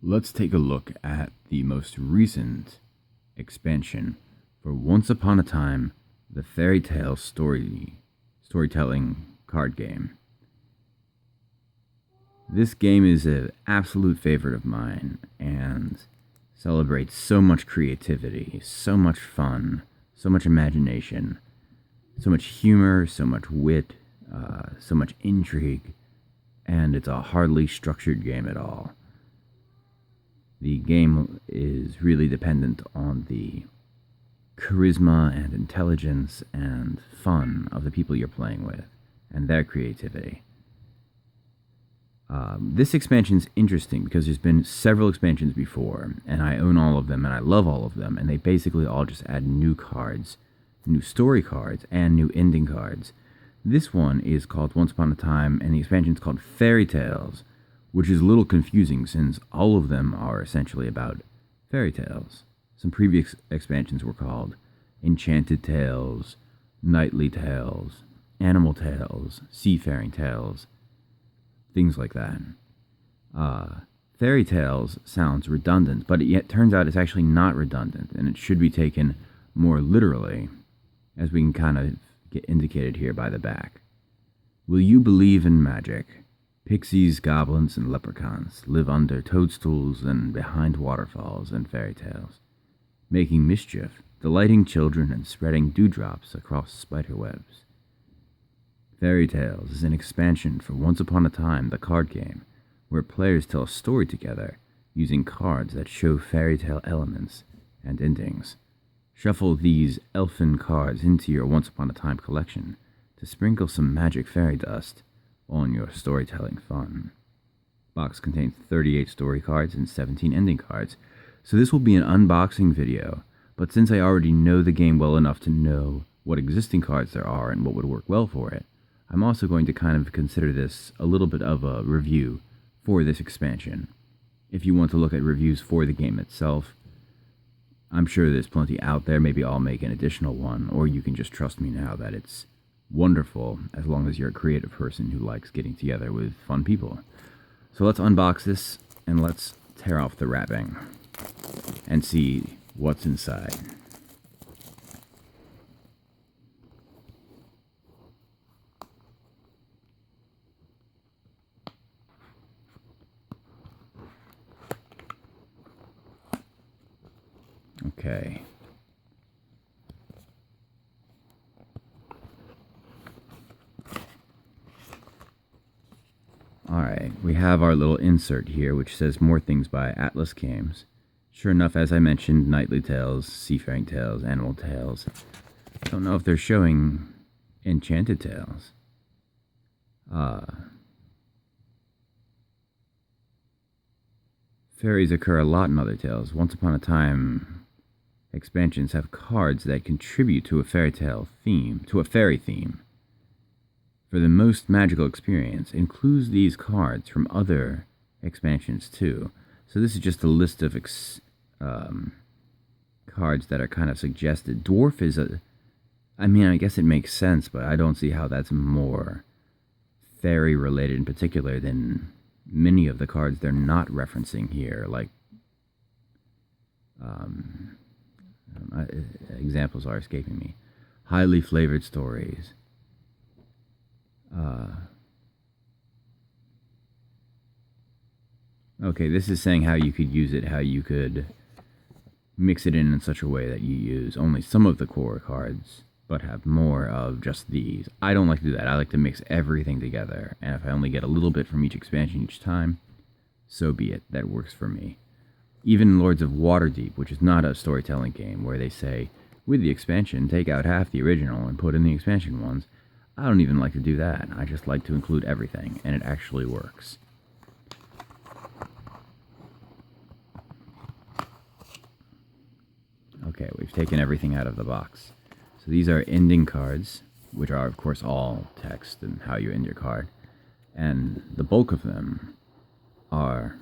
Let's take a look at the most recent expansion for Once Upon a Time, the Fairy Tale storytelling card game. This game is an absolute favorite of mine and celebrates so much creativity, so much fun, so much imagination, so much humor, so much wit, so much intrigue, and it's a hardly structured game at all. The game is really dependent on the charisma and intelligence and fun of the people you're playing with and their creativity. This expansion is interesting because there's been several expansions before, and I own all of them and I love all of them, and they basically all just add new cards, new story cards, and new ending cards. This one is called Once Upon a Time, and the expansion is called Fairy Tales, which is a little confusing since all of them are essentially about fairy tales. Some previous expansions were called Enchanted Tales, Knightly Tales, Animal Tales, Seafaring Tales, things like that. Fairy Tales sounds redundant, but it turns out it's actually not redundant, and it should be taken more literally, as we can kind of get indicated here by the back. Will you believe in magic? Pixies, goblins, and leprechauns live under toadstools and behind waterfalls and fairy tales, making mischief, delighting children, and spreading dewdrops across spider webs. Fairy Tales is an expansion for Once Upon a Time, the card game, where players tell a story together using cards that show fairy tale elements and endings. Shuffle these elfin cards into your Once Upon a Time collection to sprinkle some magic fairy dust on your storytelling fun. Box contains 38 story cards and 17 ending cards, so this will be an unboxing video, but since I already know the game well enough to know what existing cards there are and what would work well for it, I'm also going to kind of consider this a little bit of a review for this expansion. If you want to look at reviews for the game itself, I'm sure there's plenty out there. Maybe I'll make an additional one, or you can just trust me now that it's wonderful as long as you're a creative person who likes getting together with fun people. So let's unbox this and let's tear off the wrapping and see what's inside. Okay. Alright, we have our little insert here, which says More Things by Atlas Games. Sure enough, as I mentioned, Knightly Tales, Seafaring Tales, Animal Tales. Don't know if they're showing Enchanted Tales. Fairies occur a lot in other tales. Once Upon a Time expansions have cards that contribute to a fairy tale theme, to a fairy theme. For the most magical experience, includes these cards from other expansions too. So this is just a list of cards that are kind of suggested. Dwarf is I guess it makes sense, but I don't see how that's more fairy related in particular than many of the cards they're not referencing here, like examples are escaping me. Highly flavored stories. Okay, this is saying how you could use it, how you could mix it in such a way that you use only some of the core cards, but have more of just these. I don't like to do that. I like to mix everything together, and if I only get a little bit from each expansion each time, so be it. That works for me. Even Lords of Waterdeep, which is not a storytelling game, where they say, with the expansion, take out half the original and put in the expansion ones, I don't even like to do that. I just like to include everything, and it actually works. Okay, we've taken everything out of the box. So these are ending cards, which are, of course, all text and how you end your card. And the bulk of them are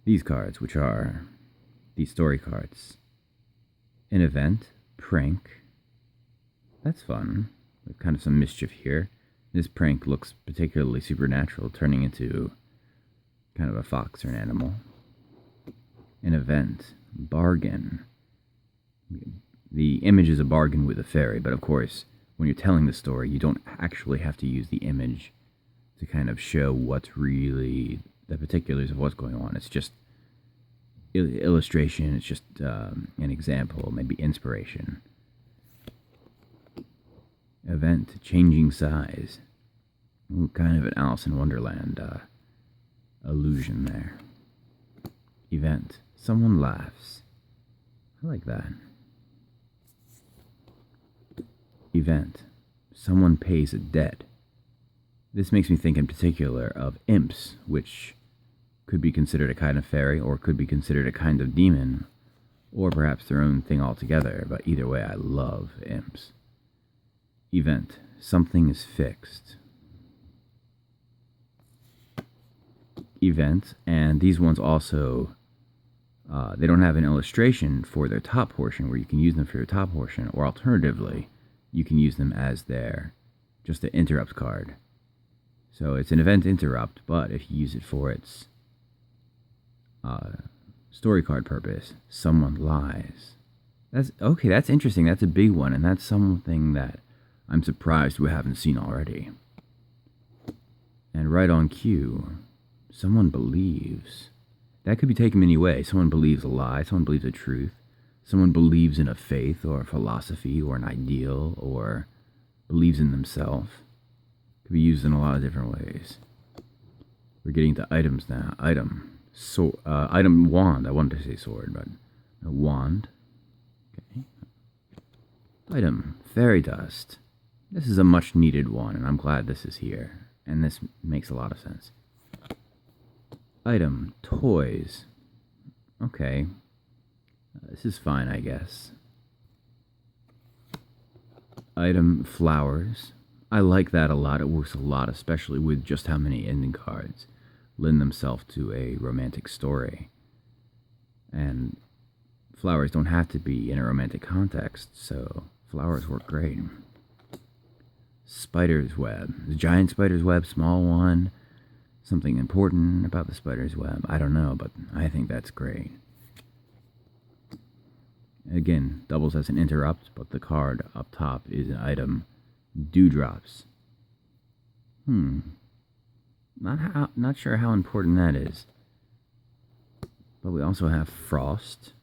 these cards, which are these story cards. An event, prank. That's fun. With kind of some mischief here. This prank looks particularly supernatural, turning into kind of a fox or an animal. An event. Bargain. The image is a bargain with a fairy, but of course, when you're telling the story, you don't actually have to use the image to kind of show what's really the particulars of what's going on. It's just illustration, it's just an example, maybe inspiration. Event, changing size. Ooh, kind of an Alice in Wonderland illusion there. Event, someone laughs. I like that. Event, someone pays a debt. This makes me think in particular of imps, which could be considered a kind of fairy, or could be considered a kind of demon, or perhaps their own thing altogether, but either way, I love imps. Event, something is fixed. Event, and these ones also, they don't have an illustration for their top portion where you can use them for your top portion, or alternatively, you can use them as just the interrupt card. So it's an event interrupt, but if you use it for its story card purpose, someone lies. That's interesting. That's a big one, and that's something that I'm surprised we haven't seen already. And right on cue, someone believes. That could be taken many ways. Someone believes a lie, someone believes a truth, someone believes in a faith or a philosophy or an ideal, or believes in themselves. Could be used in a lot of different ways. We're getting to items now. Item wand. I wanted to say sword, but a wand. Okay. Item, fairy dust. This is a much needed one, and I'm glad this is here. And this makes a lot of sense. Item, toys. Okay. This is fine, I guess. Item, flowers. I like that a lot. It works a lot, especially with just how many ending cards lend themselves to a romantic story. And flowers don't have to be in a romantic context, so flowers work great. Spider's web. The giant spider's web, small one. Something important about the spider's web. I don't know, but I think that's great. Again, doubles as an interrupt, but the card up top is an item. Dewdrops. Not sure how important that is. But we also have frost.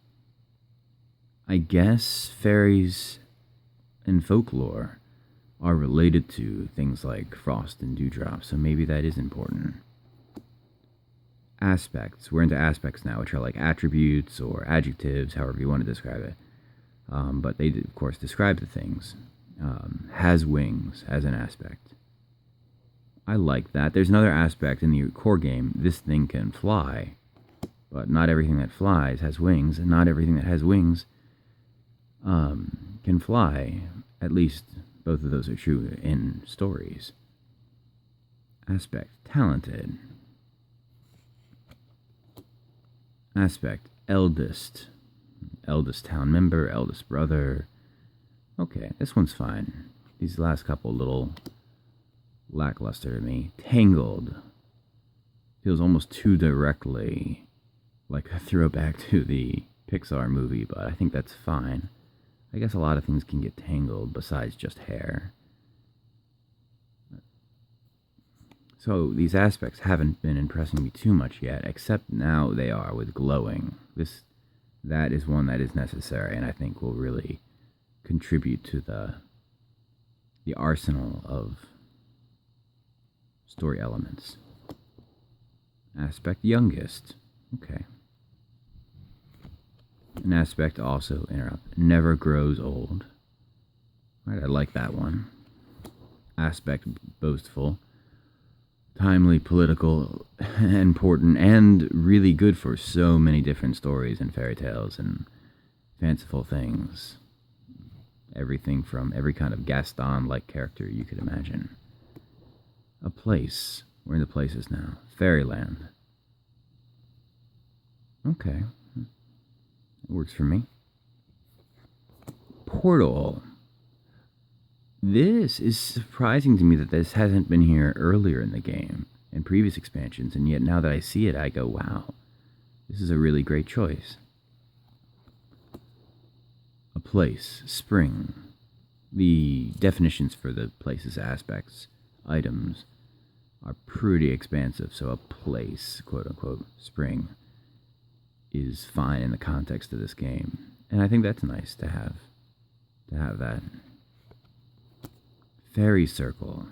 I guess fairies in folklore are related to things like frost and dewdrops, so maybe that is important. Aspects. We're into aspects now, which are like attributes or adjectives, however you want to describe it. But they, of course, describe the things. Has wings as an aspect. I like that. There's another aspect in the core game. This thing can fly, but not everything that flies has wings, and not everything that has wings can fly. At least both of those are true in stories. Aspect, talented. Aspect, eldest. Eldest town member, eldest brother. Okay, this one's fine. These last couple little lackluster to me. Tangled. Feels almost too directly like a throwback to the Pixar movie, but I think that's fine. I guess a lot of things can get tangled besides just hair. So these aspects haven't been impressing me too much yet, except now they are with glowing. That is one that is necessary, and I think will really contribute to the arsenal of story elements. Aspect youngest. Okay. An aspect also interrupt. Never grows old. Right, I like that one. Aspect boastful. Timely, political, important, and really good for so many different stories and fairy tales and fanciful things. Everything from every kind of Gaston-like character you could imagine. A place. We're in the places now. Fairyland. Okay. It works for me. Portal. This is surprising to me that this hasn't been here earlier in the game. in previous expansions, and yet now that I see it, I go, wow, this is a really great choice. A place, spring. The definitions for the place's aspects, items, are pretty expansive, so a place, quote-unquote, spring, is fine in the context of this game. And I think that's nice to have that. Fairy circle.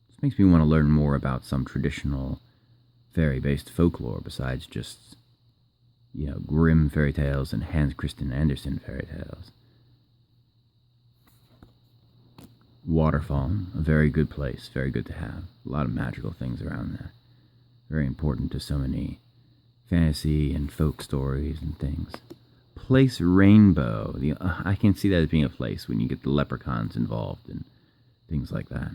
This makes me want to learn more about some traditional fairy-based folklore besides just, Grimm fairy tales and Hans Christian Andersen fairy tales. Waterfall, a very good place, very good to have. A lot of magical things around there. Very important to so many fantasy and folk stories and things. Place Rainbow. I can see that as being a place when you get the leprechauns involved and things like that.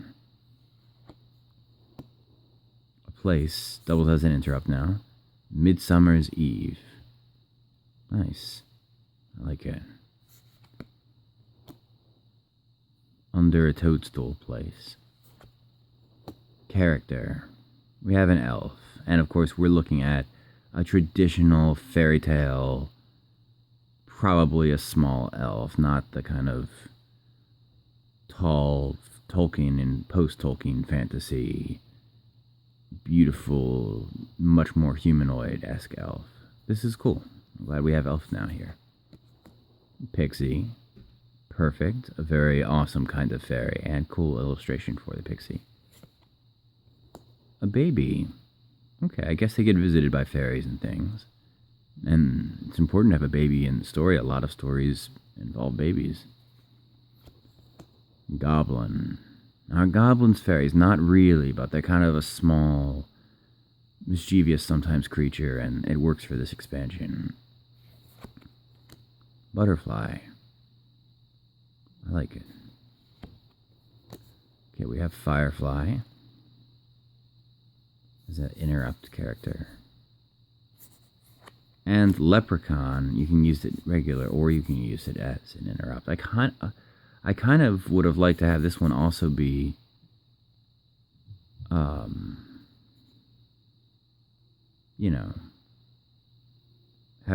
A place, double doesn't interrupt now. Midsummer's Eve. Nice. I like it. Under a toadstool place. Character. We have an elf. And of course we're looking at a traditional fairy tale, probably a small elf, not the kind of tall Tolkien and post-Tolkien fantasy, beautiful, much more humanoid-esque elf. This is cool. I'm glad we have elves now here. Pixie. Perfect. A very awesome kind of fairy, and cool illustration for the pixie. A baby. Okay, I guess they get visited by fairies and things. And it's important to have a baby in the story. A lot of stories involve babies. Goblin. Now, goblins, fairies, not really, but they're kind of a small, mischievous sometimes creature, and it works for this expansion. Butterfly. I like it. Okay, we have Firefly. Is that interrupt character? And Leprechaun, you can use it regular, or you can use it as an interrupt. I kind of would have liked to have this one also be, have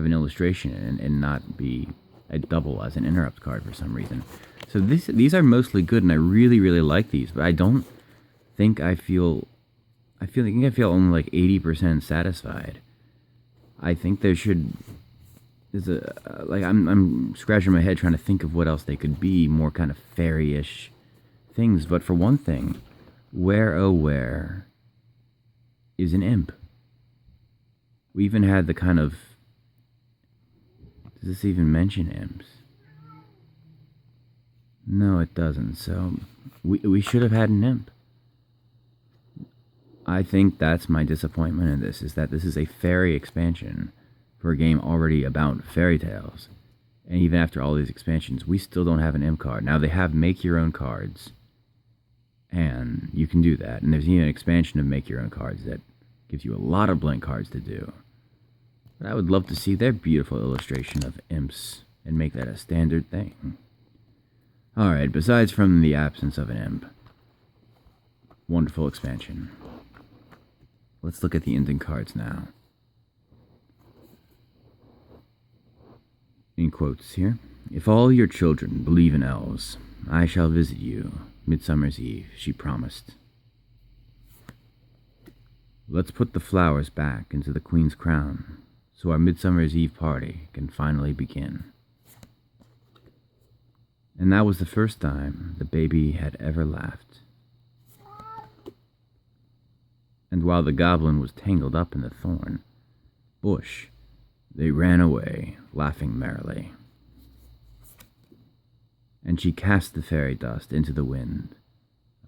an illustration and not be a double as an interrupt card for some reason. So these are mostly good, and I really, really like these, but I don't think I feel only like 80% satisfied. I think there should, I'm scratching my head trying to think of what else they could be, more kind of fairy-ish things. But for one thing, where oh where is an imp? We even had the kind of, does this even mention imps? No, it doesn't. So we should have had an imp. I think that's my disappointment in this, is that this is a fairy expansion for a game already about fairy tales. And even after all these expansions, we still don't have an imp card. Now, they have make your own cards, and you can do that. And there's even an expansion of make your own cards that gives you a lot of blank cards to do. But I would love to see their beautiful illustration of imps and make that a standard thing. Alright, besides from the absence of an imp, wonderful expansion. Let's look at the ending cards now. In quotes here. If all your children believe in elves, I shall visit you, Midsummer's Eve, she promised. Let's put the flowers back into the Queen's crown, so our Midsummer's Eve party can finally begin. And that was the first time the baby had ever laughed. And while the goblin was tangled up in the thorn bush, they ran away, laughing merrily. And she cast the fairy dust into the wind.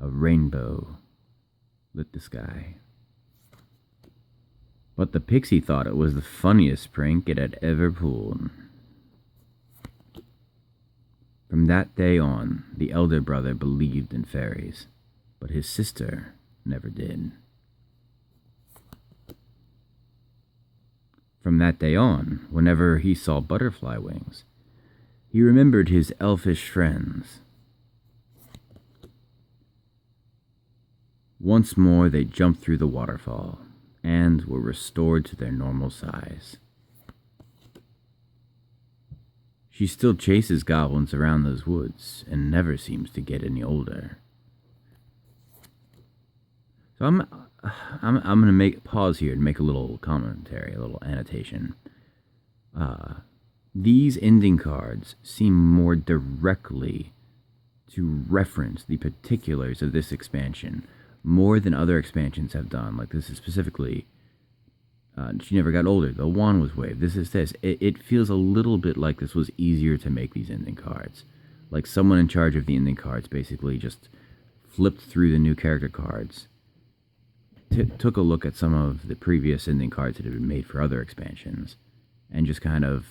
A rainbow lit the sky. But the pixie thought it was the funniest prank it had ever pulled. From that day on, the elder brother believed in fairies, but his sister never did. From that day on, whenever he saw butterfly wings, he remembered his elfish friends. Once more they jumped through the waterfall and were restored to their normal size. She still chases goblins around those woods and never seems to get any older. So I'm gonna make pause here and make a little commentary, a little annotation. These ending cards seem more directly to reference the particulars of this expansion more than other expansions have done. Like this is specifically, she never got older. The wand was waved. This is this. It feels a little bit like this was easier to make these ending cards. Like someone in charge of the ending cards basically just flipped through the new character cards, took a look at some of the previous ending cards that had been made for other expansions, and just kind of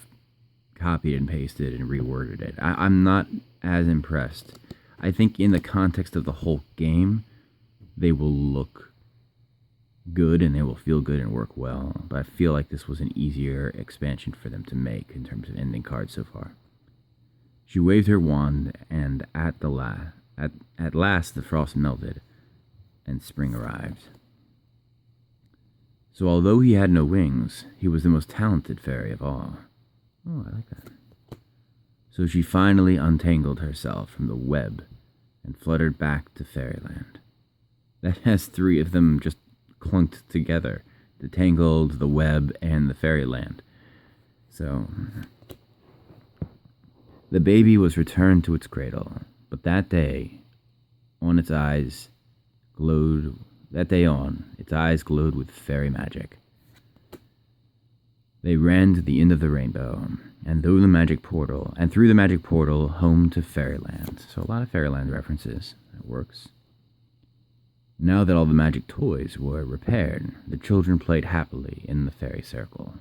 copied and pasted and reworded it. I'm not as impressed. I think in the context of the whole game, they will look good and they will feel good and work well. But I feel like this was an easier expansion for them to make in terms of ending cards so far. She waved her wand, and at last the frost melted, and spring arrived. So although he had no wings, he was the most talented fairy of all. Oh, I like that. So she finally untangled herself from the web and fluttered back to fairyland. That has three of them just clunked together. The tangled, the web, and the fairyland. So the baby was returned to its cradle, but that day its eyes glowed with fairy magic. They ran to the end of the rainbow, and through the magic portal, home to fairyland. So a lot of fairyland references. That works. Now that all the magic toys were repaired, the children played happily in the fairy circle.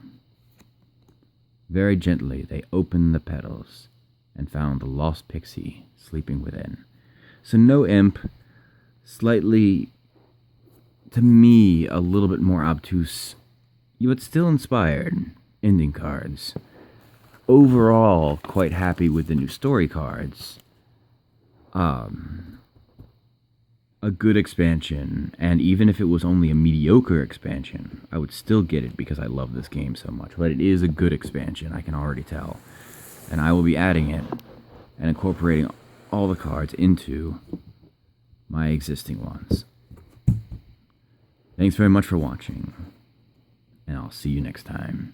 Very gently, they opened the petals and found the lost pixie sleeping within. So no imp, slightly, to me, a little bit more obtuse, but still inspired ending cards. Overall, quite happy with the new story cards. A good expansion, and even if it was only a mediocre expansion, I would still get it because I love this game so much. But it is a good expansion, I can already tell. And I will be adding it and incorporating all the cards into my existing ones. Thanks very much for watching, and I'll see you next time.